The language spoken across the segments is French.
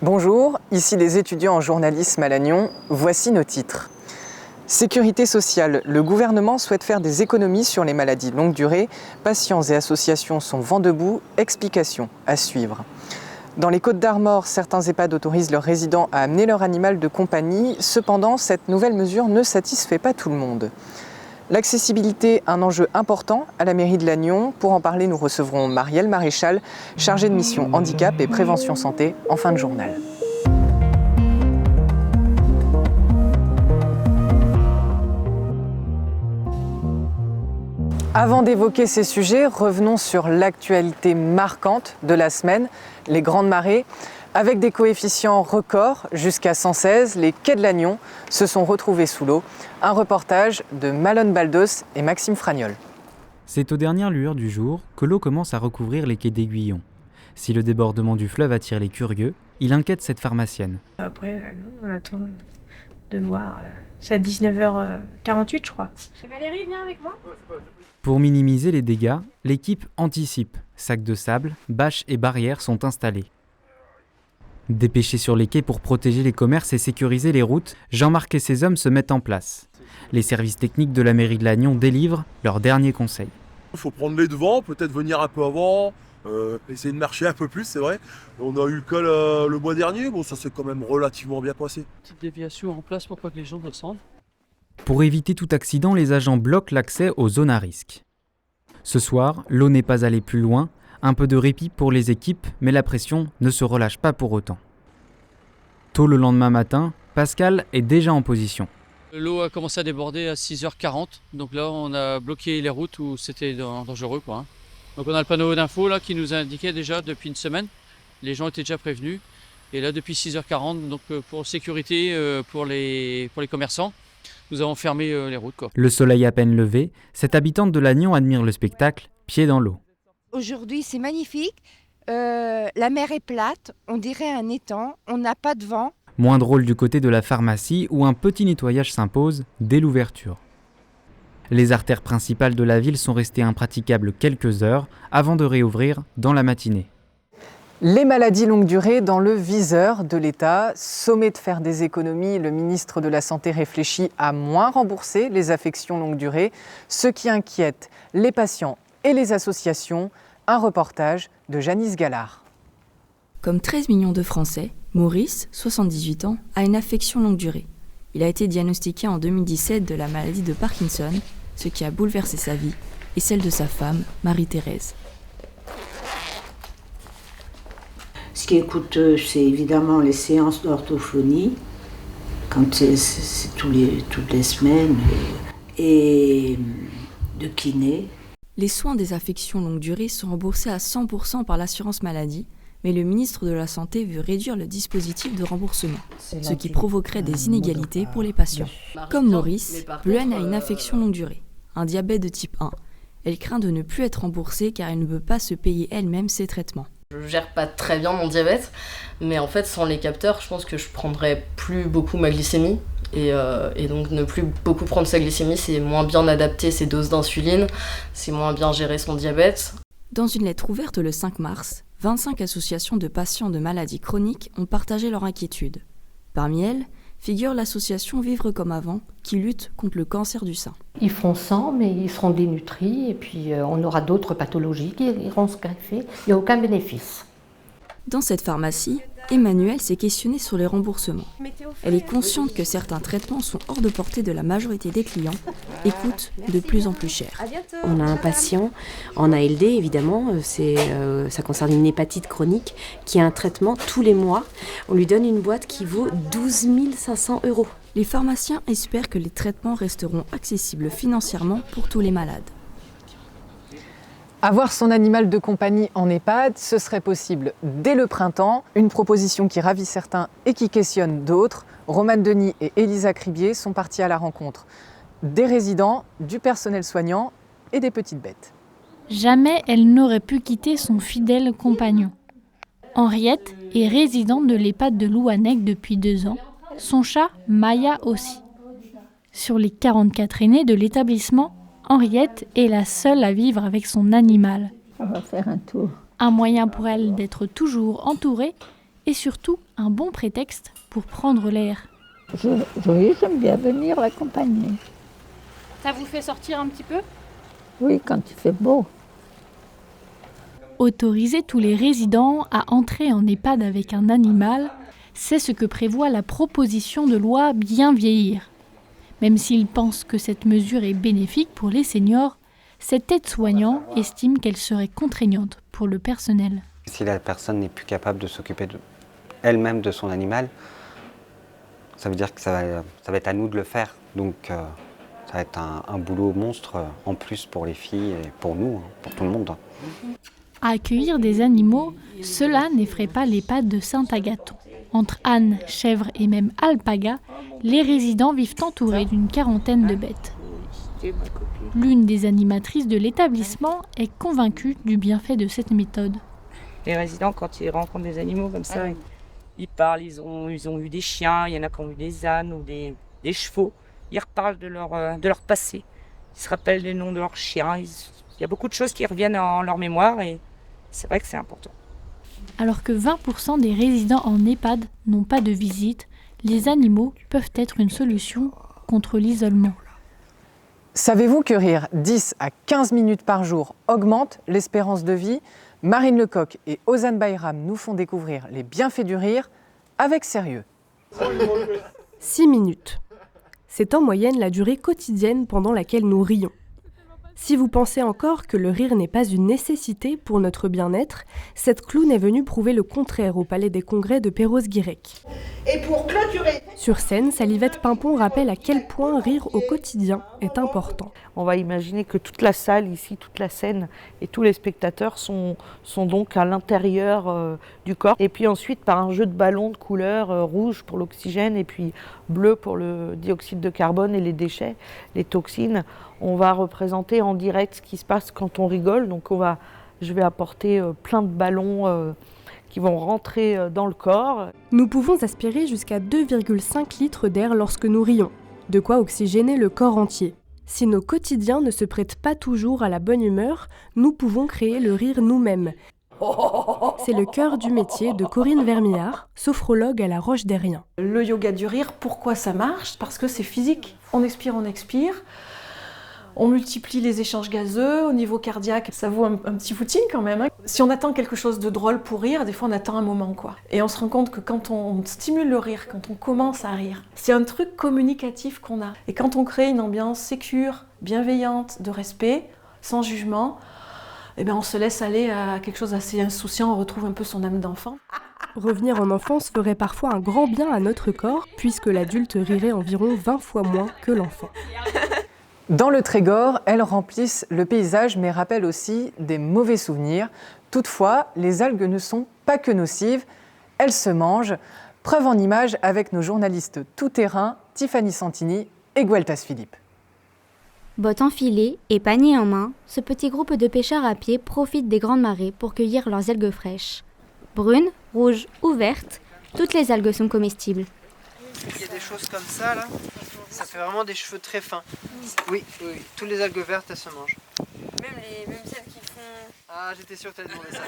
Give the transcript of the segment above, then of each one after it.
Bonjour, ici les étudiants en journalisme à Lannion. Voici nos titres. Sécurité sociale. Le gouvernement souhaite faire des économies sur les maladies longue durée. Patients et associations sont vent debout. Explications à suivre. Dans les Côtes-d'Armor, certains EHPAD autorisent leurs résidents à amener leur animal de compagnie. Cependant, cette nouvelle mesure ne satisfait pas tout le monde. L'accessibilité, un enjeu important à la mairie de Lannion. Pour en parler, nous recevrons Marielle Maréchal, chargée de mission handicap et prévention santé, en fin de journal. Avant d'évoquer ces sujets, revenons sur l'actualité marquante de la semaine, les grandes marées. Avec des coefficients records jusqu'à 116, les quais de Lannion se sont retrouvés sous l'eau. Un reportage de Malone Baldos et Maxime Fragnol. C'est aux dernières lueurs du jour que l'eau commence à recouvrir les quais d'Aiguillon. Si le débordement du fleuve attire les curieux, il inquiète cette pharmacienne. Après, on attend de voir. C'est à 19h48, je crois. Valérie, viens avec moi. Pour minimiser les dégâts, l'équipe anticipe. Sacs de sable, bâches et barrières sont installés. Dépêchés sur les quais pour protéger les commerces et sécuriser les routes, Jean-Marc et ses hommes se mettent en place. Les services techniques de la mairie de Lannion délivrent leurs derniers conseils. Il faut prendre les devants, peut-être venir un peu avant, essayer de marcher un peu plus, c'est vrai. On a eu le cas le mois dernier, bon ça s'est quand même relativement bien passé. Petite déviation en place pour pas que les gens descendent. Pour éviter tout accident, les agents bloquent l'accès aux zones à risque. Ce soir, l'eau n'est pas allée plus loin. Un peu de répit pour les équipes, mais la pression ne se relâche pas pour autant. Tôt le lendemain matin, Pascal est déjà en position. L'eau a commencé à déborder à 6h40, donc là on a bloqué les routes où c'était dangereux, quoi. Donc on a le panneau d'info là qui nous indiquait déjà depuis une semaine, les gens étaient déjà prévenus, et là depuis 6h40, donc pour sécurité pour les commerçants, nous avons fermé les routes, quoi. Le soleil à peine levé, cette habitante de Lannion admire le spectacle, pied dans l'eau. Aujourd'hui, c'est magnifique. La mer est plate, on dirait un étang, on n'a pas de vent. Moins drôle du côté de la pharmacie où un petit nettoyage s'impose dès l'ouverture. Les artères principales de la ville sont restées impraticables quelques heures avant de réouvrir dans la matinée. Les maladies longue durée dans le viseur de l'État. Sommé de faire des économies, le ministre de la Santé réfléchit à moins rembourser les affections longue durée, ce qui inquiète les patients et les associations. Un reportage de Janice Gallard. Comme 13 millions de Français, Maurice, 78 ans, a une affection longue durée. Il a été diagnostiqué en 2017 de la maladie de Parkinson, ce qui a bouleversé sa vie et celle de sa femme, Marie-Thérèse. Ce qui est coûteux, c'est évidemment les séances d'orthophonie, quand c'est toutes les semaines, et de kiné. Les soins des affections longue durée sont remboursés à 100% par l'assurance maladie, mais le ministre de la Santé veut réduire le dispositif de remboursement, ce qui provoquerait des inégalités pour les patients. Comme Maurice, Bluenne a une affection longue durée, un diabète de type 1. Elle craint de ne plus être remboursée car elle ne peut pas se payer elle-même ses traitements. Je gère pas très bien mon diabète, mais en fait sans les capteurs, je pense que je prendrais plus beaucoup ma glycémie. Et donc ne plus beaucoup prendre sa glycémie, c'est moins bien adapter ses doses d'insuline, c'est moins bien gérer son diabète. Dans une lettre ouverte le 5 mars, 25 associations de patients de maladies chroniques ont partagé leur inquiétude. Parmi elles, figure l'association Vivre comme avant, qui lutte contre le cancer du sein. Ils feront 100, mais ils seront dénutris, et puis on aura d'autres pathologies qui iront se greffer. Il n'y a aucun bénéfice. Dans cette pharmacie, Emmanuelle s'est questionnée sur les remboursements. Elle est consciente que certains traitements sont hors de portée de la majorité des clients et coûtent de plus en plus cher. On a un patient en ALD, évidemment, ça concerne une hépatite chronique, qui a un traitement tous les mois. On lui donne une boîte qui vaut 12 500 €. Les pharmaciens espèrent que les traitements resteront accessibles financièrement pour tous les malades. Avoir son animal de compagnie en EHPAD, ce serait possible dès le printemps. Une proposition qui ravit certains et qui questionne d'autres. Romane Denis et Elisa Cribier sont partis à la rencontre des résidents, du personnel soignant et des petites bêtes. Jamais elle n'aurait pu quitter son fidèle compagnon. Henriette est résidente de l'EHPAD de Louannec depuis 2 ans. Son chat, Maya aussi. Sur les 44 aînés de l'établissement, Henriette est la seule à vivre avec son animal. On va faire un tour. Un moyen pour elle d'être toujours entourée et surtout un bon prétexte pour prendre l'air. Oui, j'aime bien venir l'accompagner. Ça vous fait sortir un petit peu ? Oui, quand il fait beau. Autoriser tous les résidents à entrer en EHPAD avec un animal, c'est ce que prévoit la proposition de loi Bien vieillir. Même s'il pense que cette mesure est bénéfique pour les seniors, cet aide-soignant estime qu'elle serait contraignante pour le personnel. Si la personne n'est plus capable de s'occuper elle-même de son animal, ça veut dire que ça va être à nous de le faire. Donc ça va être un boulot monstre en plus pour les filles et pour nous, pour tout le monde. À accueillir des animaux, cela n'effraie pas l'EHPAD de Saint-Agathon. Entre ânes, chèvres et même alpagas, les résidents vivent entourés d'une quarantaine de bêtes. L'une des animatrices de l'établissement est convaincue du bienfait de cette méthode. Les résidents, quand ils rencontrent des animaux comme ça, ils parlent, ils ont eu des chiens, il y en a qui ont eu des ânes ou des chevaux. Ils reparlent de leur passé. Ils se rappellent les noms de leurs chiens. Il y a beaucoup de choses qui reviennent en leur mémoire et c'est vrai que c'est important. Alors que 20% des résidents en EHPAD n'ont pas de visite, les animaux peuvent être une solution contre l'isolement. Savez-vous que rire 10 à 15 minutes par jour augmente l'espérance de vie ? Marine Lecoq et Ozan Bayram nous font découvrir les bienfaits du rire avec sérieux. 6 minutes. C'est en moyenne la durée quotidienne pendant laquelle nous rions. Si vous pensez encore que le rire n'est pas une nécessité pour notre bien-être, cette clown est venue prouver le contraire au Palais des Congrès de Perros-Guirec. Et pour clôturer... Sur scène, Salivette Pimpon rappelle à quel point rire au quotidien est important. On va imaginer que toute la salle ici, toute la scène et tous les spectateurs sont donc à l'intérieur du corps. Et puis ensuite, par un jeu de ballons de couleur rouge pour l'oxygène et puis bleu pour le dioxyde de carbone et les déchets, les toxines, on va représenter en direct ce qui se passe quand on rigole. Donc je vais apporter plein de ballons qui vont rentrer dans le corps. Nous pouvons aspirer jusqu'à 2,5 litres d'air lorsque nous rions, de quoi oxygéner le corps entier. Si nos quotidiens ne se prêtent pas toujours à la bonne humeur, nous pouvons créer le rire nous-mêmes. C'est le cœur du métier de Corinne Vermillard, sophrologue à la Roche-des-Riens. Le yoga du rire, pourquoi ça marche ? Parce que c'est physique. On expire. On multiplie les échanges gazeux au niveau cardiaque. Ça vaut un petit footing quand même. Si on attend quelque chose de drôle pour rire, des fois on attend un moment, quoi. Et on se rend compte que quand on stimule le rire, quand on commence à rire, c'est un truc communicatif qu'on a. Et quand on crée une ambiance sécure, bienveillante, de respect, sans jugement, on se laisse aller à quelque chose d'assez insouciant, on retrouve un peu son âme d'enfant. Revenir en enfance ferait parfois un grand bien à notre corps, puisque l'adulte rirait environ 20 fois moins que l'enfant. Dans le Trégor, elles remplissent le paysage mais rappellent aussi des mauvais souvenirs. Toutefois, les algues ne sont pas que nocives, elles se mangent. Preuve en images avec nos journalistes tout-terrain, Tiffany Santini et Gueltas Philippe. Bottes enfilées et panier en main, ce petit groupe de pêcheurs à pied profite des grandes marées pour cueillir leurs algues fraîches. Brunes, rouges ou vertes, toutes les algues sont comestibles. Il y a des choses comme ça là, ça fait vraiment des cheveux très fins. Oui, toutes les algues vertes elles se mangent. Même celles qui font... Ah, j'étais sûr que t'allais demander ça.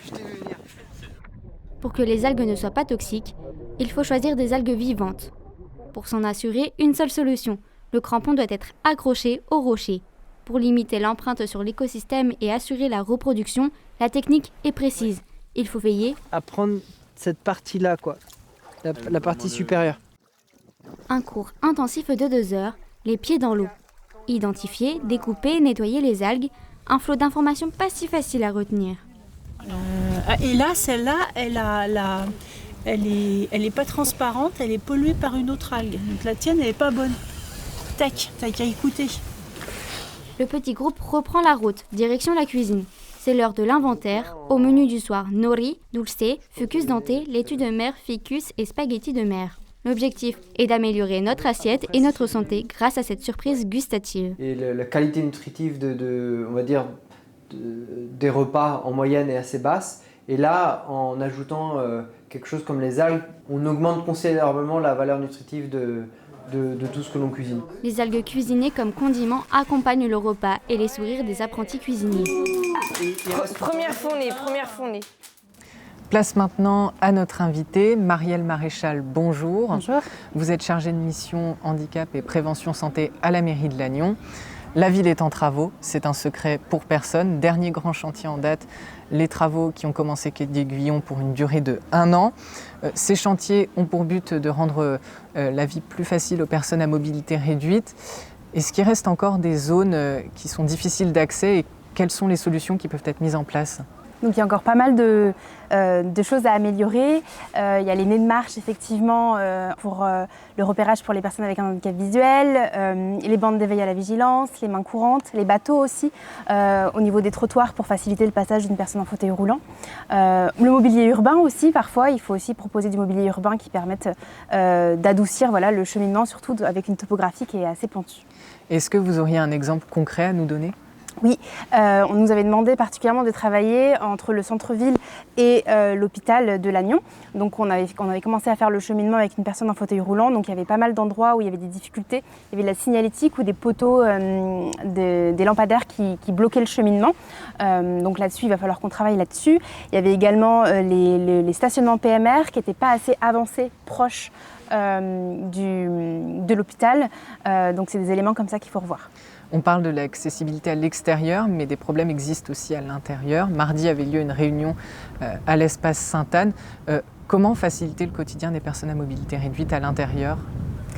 je t'ai vu venir. Pour que les algues ne soient pas toxiques, il faut choisir des algues vivantes. Pour s'en assurer, une seule solution, le crampon doit être accroché au rocher. Pour limiter l'empreinte sur l'écosystème et assurer la reproduction, la technique est précise. Il faut veiller à prendre cette partie-là, quoi. La partie supérieure. Un cours intensif de 2 heures, les pieds dans l'eau. Identifier, découper, nettoyer les algues, un flot d'informations pas si facile à retenir. Et là, celle-là, elle est pas transparente, elle est polluée par une autre algue. Donc la tienne, elle est pas bonne. Tac, t'as qu'à écouter. Le petit groupe reprend la route, direction la cuisine. C'est l'heure de l'inventaire. Au menu du soir, nori, dulce, fucus denté, laitue de mer, ficus et spaghetti de mer. L'objectif est d'améliorer notre assiette et notre santé grâce à cette surprise gustative. Et la qualité nutritive on va dire, des repas en moyenne est assez basse. Et là, en ajoutant quelque chose comme les algues, on augmente considérablement la valeur nutritive de tout ce que l'on cuisine. Les algues cuisinées comme condiments accompagnent le repas et les sourires des apprentis cuisiniers. Première fournée. Place maintenant à notre invitée, Marielle Maréchal, bonjour. Bonjour. Vous êtes chargée de mission handicap et prévention santé à la mairie de Lannion. La ville est en travaux, c'est un secret pour personne. Dernier grand chantier en date, les travaux qui ont commencé quai d'Aiguillon pour une durée de 1 an. Ces chantiers ont pour but de rendre la vie plus facile aux personnes à mobilité réduite. Est-ce qu'il reste encore des zones qui sont difficiles d'accès et quelles sont les solutions qui peuvent être mises en place ? Donc il y a encore pas mal de choses à améliorer. Il y a les nez de marche effectivement pour le repérage pour les personnes avec un handicap visuel, les bandes d'éveil à la vigilance, les mains courantes, les bateaux aussi, au niveau des trottoirs pour faciliter le passage d'une personne en fauteuil roulant. Le mobilier urbain aussi, parfois, il faut aussi proposer du mobilier urbain qui permette d'adoucir le cheminement, surtout avec une topographie qui est assez pentue. Est-ce que vous auriez un exemple concret à nous donner ? Oui, on nous avait demandé particulièrement de travailler entre le centre-ville et l'hôpital de Lannion. Donc on avait commencé à faire le cheminement avec une personne en fauteuil roulant. Donc il y avait pas mal d'endroits où il y avait des difficultés. Il y avait de la signalétique ou des poteaux, des lampadaires qui bloquaient le cheminement. Donc là-dessus, il va falloir qu'on travaille là-dessus. Il y avait également les stationnements PMR qui n'étaient pas assez avancés, proches de l'hôpital. Donc c'est des éléments comme ça qu'il faut revoir. On parle de l'accessibilité à l'extérieur, mais des problèmes existent aussi à l'intérieur. Mardi avait lieu une réunion à l'espace Sainte-Anne. Comment faciliter le quotidien des personnes à mobilité réduite à l'intérieur ?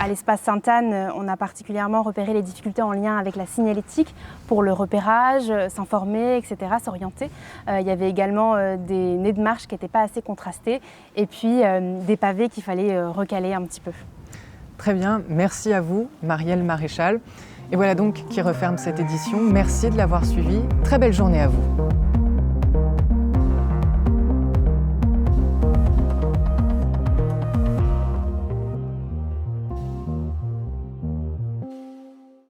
À l'espace Sainte-Anne, on a particulièrement repéré les difficultés en lien avec la signalétique pour le repérage, s'informer, etc., s'orienter. Il y avait également des nez de marche qui n'étaient pas assez contrastés et puis des pavés qu'il fallait recaler un petit peu. Très bien, merci à vous, Marielle Maréchal. Et voilà donc qui referme cette édition. Merci de l'avoir suivi. Très belle journée à vous.